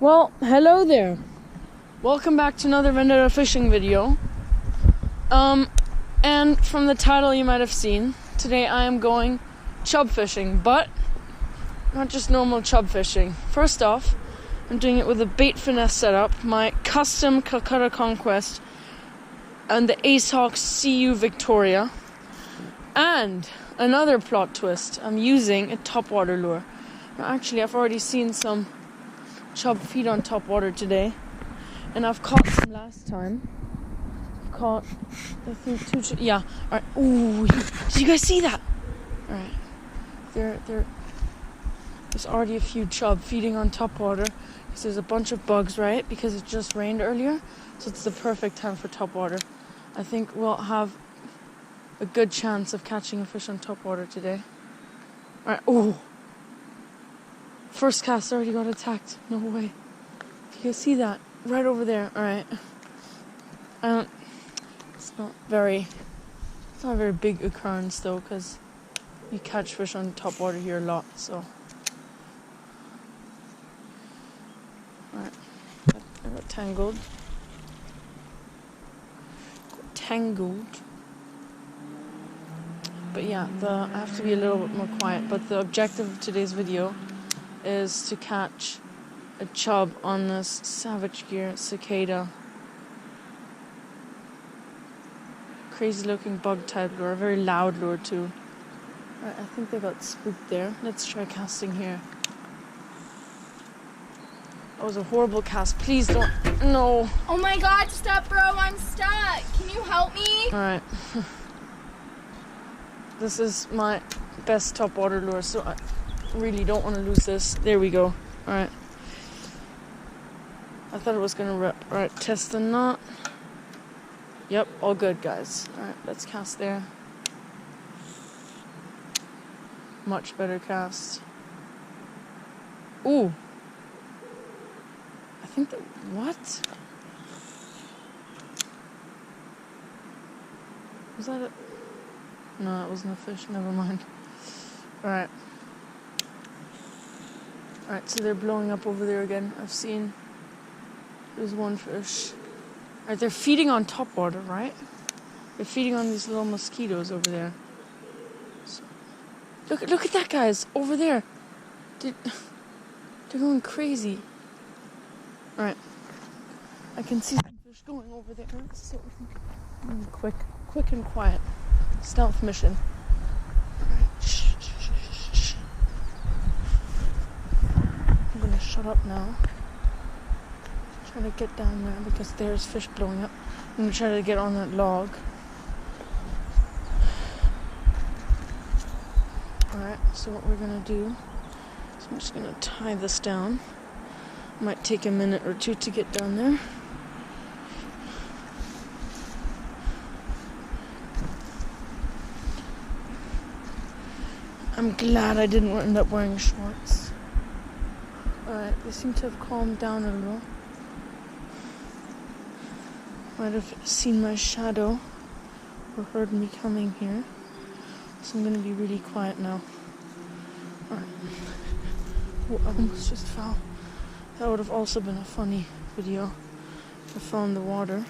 Well, hello there. Welcome back to another Vendetta fishing video. And from the title you might have seen, today I am going chub fishing, but not just normal chub fishing. First off, I'm doing it with a bait finesse setup, my custom Calcutta Conquest and the Ace Hawk CU Victoria. And another plot twist, I'm using a topwater lure. Now actually, I've already seen some chub feed on topwater today, and I've caught some last time. I've caught, I think, two. Yeah. All right. Ooh, did you guys see that? All right. There's already a few chub feeding on topwater because there's a bunch of bugs, right? Because it just rained earlier, so it's the perfect time for topwater. I think we'll have a good chance of catching a fish on topwater today. All right. Ooh. First cast already got attacked. No way. Do you guys see that? Right over there. Alright. It's not a very big occurrence though, because you catch fish on top water here a lot, so. Alright. I got tangled. But yeah, I have to be a little bit more quiet, but the objective of today's video is to catch a chub on this Savage Gear Cicada. Crazy looking bug type lure, a very loud lure too. Right, I think they got spooked there. Let's try casting here. That was a horrible cast. Please don't. No. Oh my god, stop, bro. I'm stuck. Can you help me? Alright. This is my best topwater lure, so I really don't want to lose this. There we go. Alright. I thought it was gonna rip. Alright, test the knot. Yep, all good, guys. Alright, let's cast there. Much better cast. Ooh. I think that. What? Was that it? No, that wasn't a fish. Never mind. Alright. Alright, so they're blowing up over there again. I've seen there's one fish. Alright, they're feeding on topwater, right? They're feeding on these little mosquitoes over there. So, look at that, guys, over there. They're going crazy. Alright. I can see some fish going over there. So quick and quiet. Stealth mission. Alright, shh. I'm gonna shut up now. Try to get down there because there's fish blowing up. I'm gonna try to get on that log. Alright, so what we're gonna do is I'm just gonna tie this down. Might take a minute or two to get down there. I'm glad I didn't end up wearing shorts. Alright, they seem to have calmed down a little. Might have seen my shadow or heard me coming here. So I'm going to be really quiet now. Alright. Oh, I almost just fell. That would have also been a funny video if I fell in the water.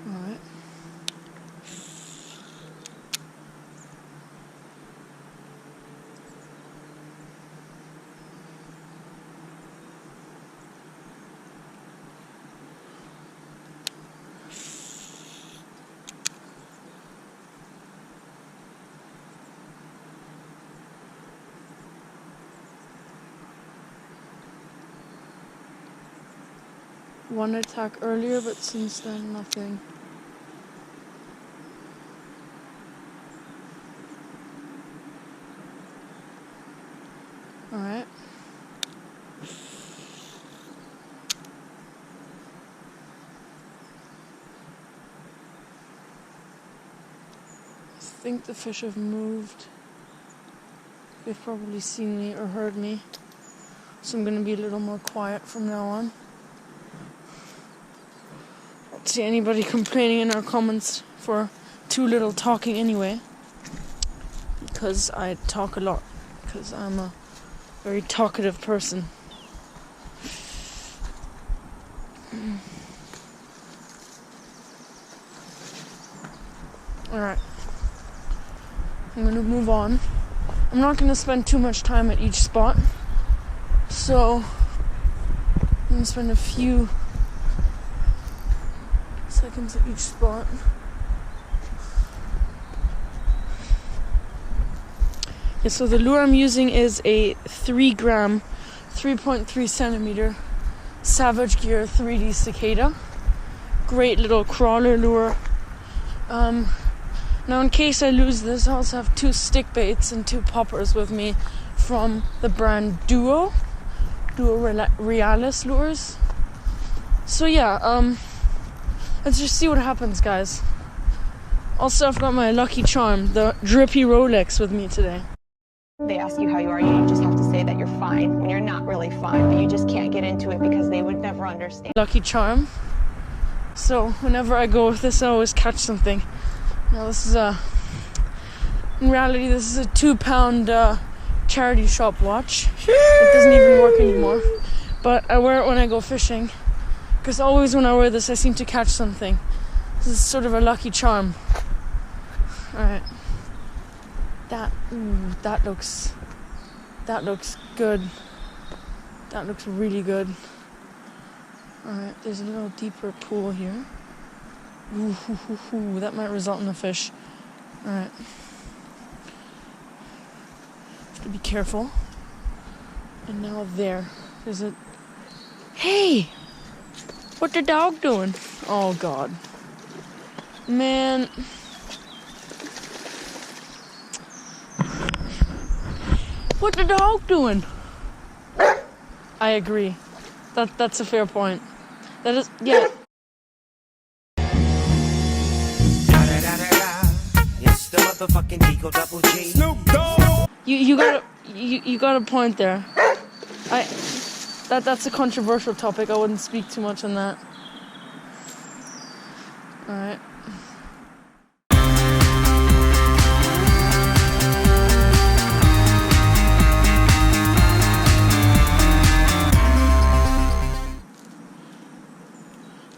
Alright. One attack earlier, but since then, nothing. Alright. I think the fish have moved. They've probably seen me or heard me. So I'm going to be a little more quiet from now on. See anybody complaining in our comments for too little talking anyway, because I talk a lot, because I'm a very talkative person. Alright. I'm gonna move on. I'm not gonna spend too much time at each spot. So I'm gonna spend a few seconds at each spot. Yeah, so the lure I'm using is a 3 gram, 3.3 centimeter Savage Gear 3D Cicada. Great little crawler lure. Now in case I lose this, I also have 2 stick baits and 2 poppers with me from the brand Duo Realis lures. So yeah, let's just see what happens, guys. Also, I've got my lucky charm, the drippy Rolex, with me today. They ask you how you are, you just have to say that you're fine when you're not really fine, but you just can't get into it because they would never understand. Lucky charm. So whenever I go with this, I always catch something. Now this is in reality, this is a 2-pound charity shop watch. It doesn't even work anymore. But I wear it when I go fishing, because always when I wear this, I seem to catch something. This is sort of a lucky charm. Alright. That looks good. That looks really good. Alright, there's a little deeper pool here. Ooh, that might result in a fish. Alright. Have to be careful. And now there's a... Hey! What the dog doing? Oh god. Man. What the dog doing? I agree. That's a fair point. That is, yeah. It's the motherfucking Eagle Double G. Snoop Dogg. You got a point there. That's a controversial topic. I wouldn't speak too much on that. All right.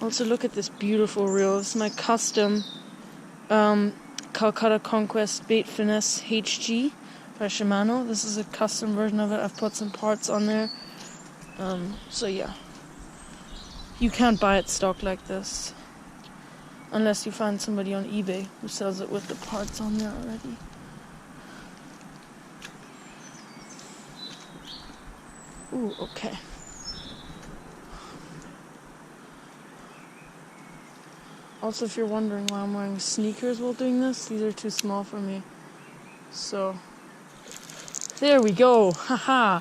Also, look at this beautiful reel. This is my custom Calcutta Conquest Bait Finesse HG by Shimano. This is a custom version of it. I've put some parts on there. So yeah, you can't buy it stock like this unless you find somebody on eBay who sells it with the parts on there already. Ooh, okay. Also, if you're wondering why I'm wearing sneakers while doing this, these are too small for me. So, there we go. Haha.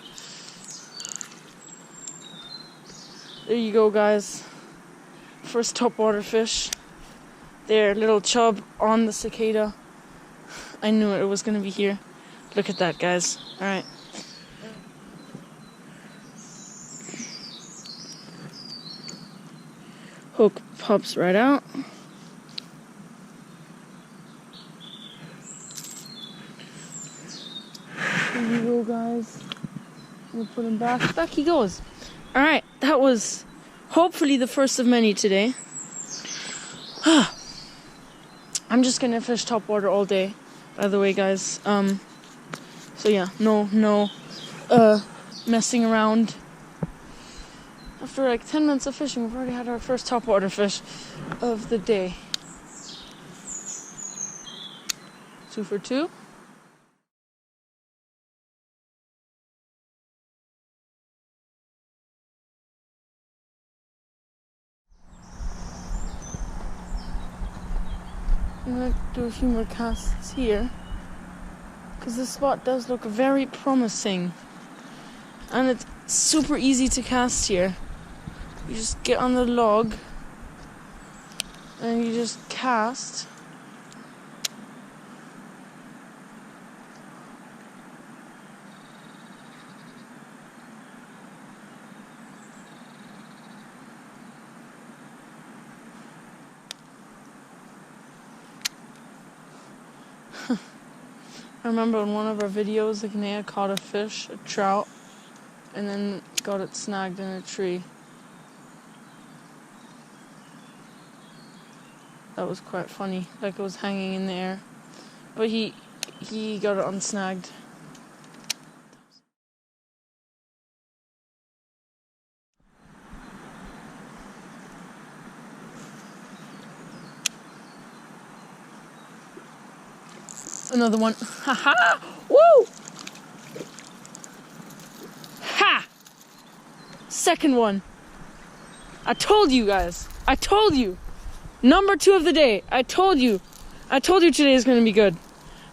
There you go, guys. First topwater fish. There, little chub on the cicada. I knew it was going to be here. Look at that, guys. Alright. Hook pops right out. There you go, guys. We'll put him back. Back he goes. Alright, that was hopefully the first of many today. I'm just gonna fish topwater all day, by the way, guys. So yeah, no messing around. After like 10 minutes of fishing, we've already had our first topwater fish of the day. 2 for 2. I'm going to do a few more casts here, because this spot does look very promising. And it's super easy to cast here. You just get on the log and you just cast. I remember in one of our videos, Ignea caught a fish, a trout, and then got it snagged in a tree. That was quite funny, like it was hanging in the air. But he got it unsnagged. Another one. Ha ha! Woo! Ha! Second one. I told you guys. I told you. Number 2 of the day. I told you. I told you today is going to be good.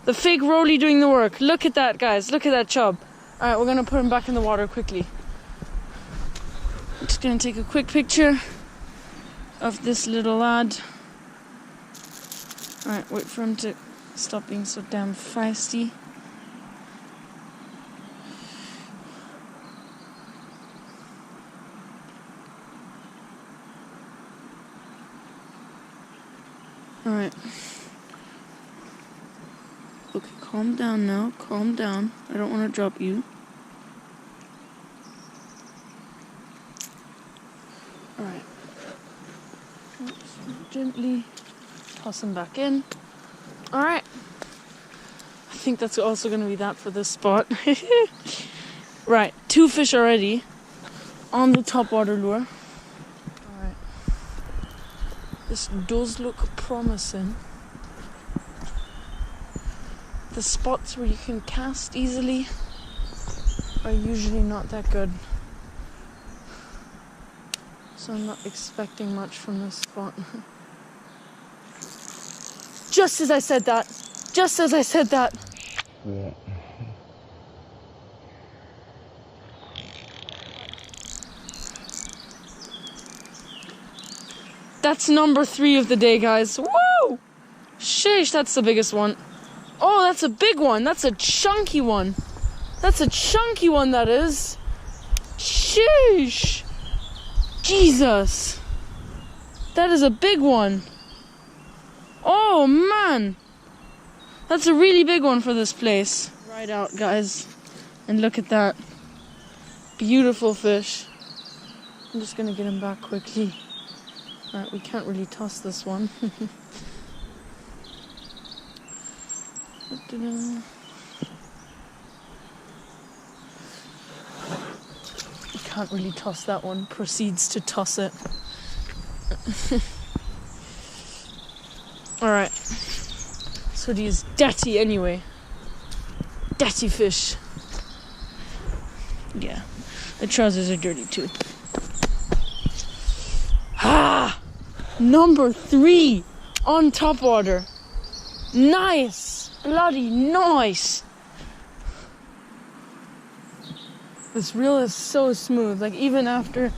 The fake Rolly doing the work. Look at that, guys. Look at that chub. Alright, we're going to put him back in the water quickly. I'm just going to take a quick picture of this little lad. Alright, wait for him to stop being so damn feisty. Alright. Okay, calm down now. Calm down. I don't want to drop you. Alright. Gently toss him back in. Alright. I think that's also going to be that for this spot. Right. 2 fish already on the topwater lure. Alright. This does look promising. The spots where you can cast easily are usually not that good. So I'm not expecting much from this spot. Just as I said that. Just as I said that. Yeah. That's number 3 of the day, guys. Woo! Sheesh, that's the biggest one. Oh, that's a big one. That's a chunky one. That's a chunky one, that is. Sheesh. Jesus. That is a big one. Oh, man. That's a really big one for this place. Right out, guys. And look at that. Beautiful fish. I'm just going to get him back quickly. Alright, we can't really toss this one. We can't really toss that one. Proceeds to toss it. Alright. So these dirty anyway. Dirty fish. Yeah. The trousers are dirty too. Ah! Number 3 on topwater. Nice! Bloody nice! This reel is so smooth. Like, even after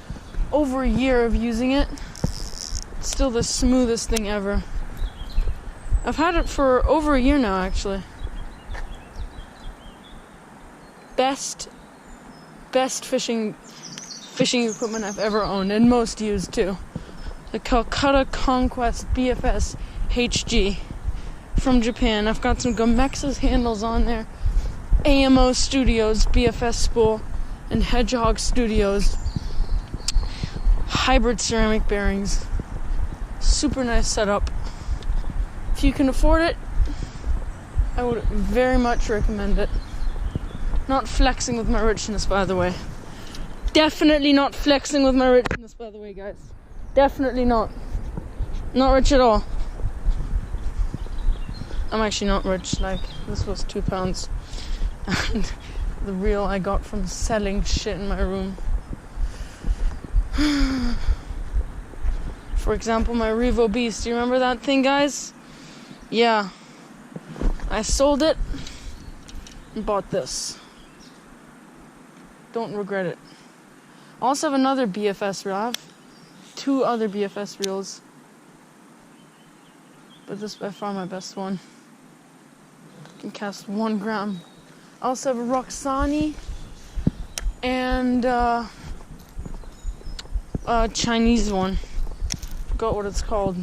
over a year of using it, it's still the smoothest thing ever. I've had it for over a year now, actually. Best fishing equipment I've ever owned, and most used too. The Calcutta Conquest BFS HG from Japan. I've got some Gamex's handles on there. AMO Studios BFS spool and Hedgehog Studios hybrid ceramic bearings. Super nice setup. If you can afford it, I would very much recommend it. Not flexing with my richness, by the way. Definitely not flexing with my richness, by the way, guys. Definitely not. Not rich at all. I'm actually not rich. Like, this was £2. And the reel I got from selling shit in my room. For example, my Revo Beast. Do you remember that thing, guys? Yeah. I sold it and bought this. Don't regret it. I also have another BFS reel. I have 2 other BFS reels. But this is by far my best one. I can cast 1 gram. I also have a Roxani and a Chinese one. Forgot what it's called.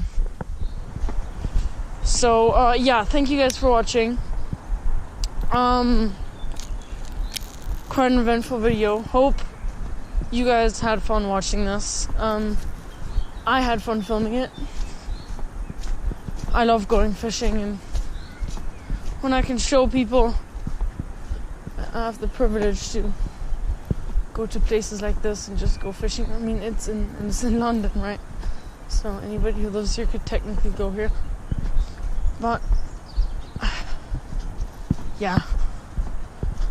So, yeah, thank you guys for watching. Quite an eventful video. Hope you guys had fun watching this. I had fun filming it. I love going fishing, and when I can show people I have the privilege to go to places like this and just go fishing. I mean, it's in London, right? So anybody who lives here could technically go here. But yeah,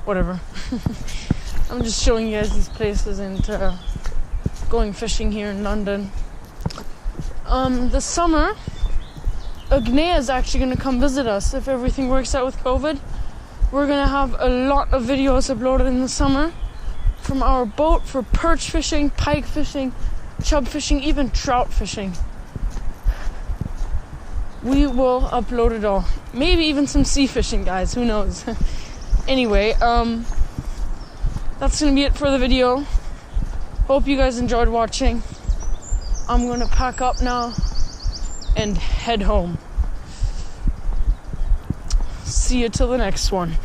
whatever. I'm just showing you guys these places and going fishing here in London. This summer, Agnea is actually going to come visit us if everything works out with COVID. We're going to have a lot of videos uploaded in the summer from our boat for perch fishing, pike fishing, chub fishing, even trout fishing. We will upload it all. Maybe even some sea fishing, guys. Who knows? Anyway, that's going to be it for the video. Hope you guys enjoyed watching. I'm going to pack up now and head home. See you till the next one.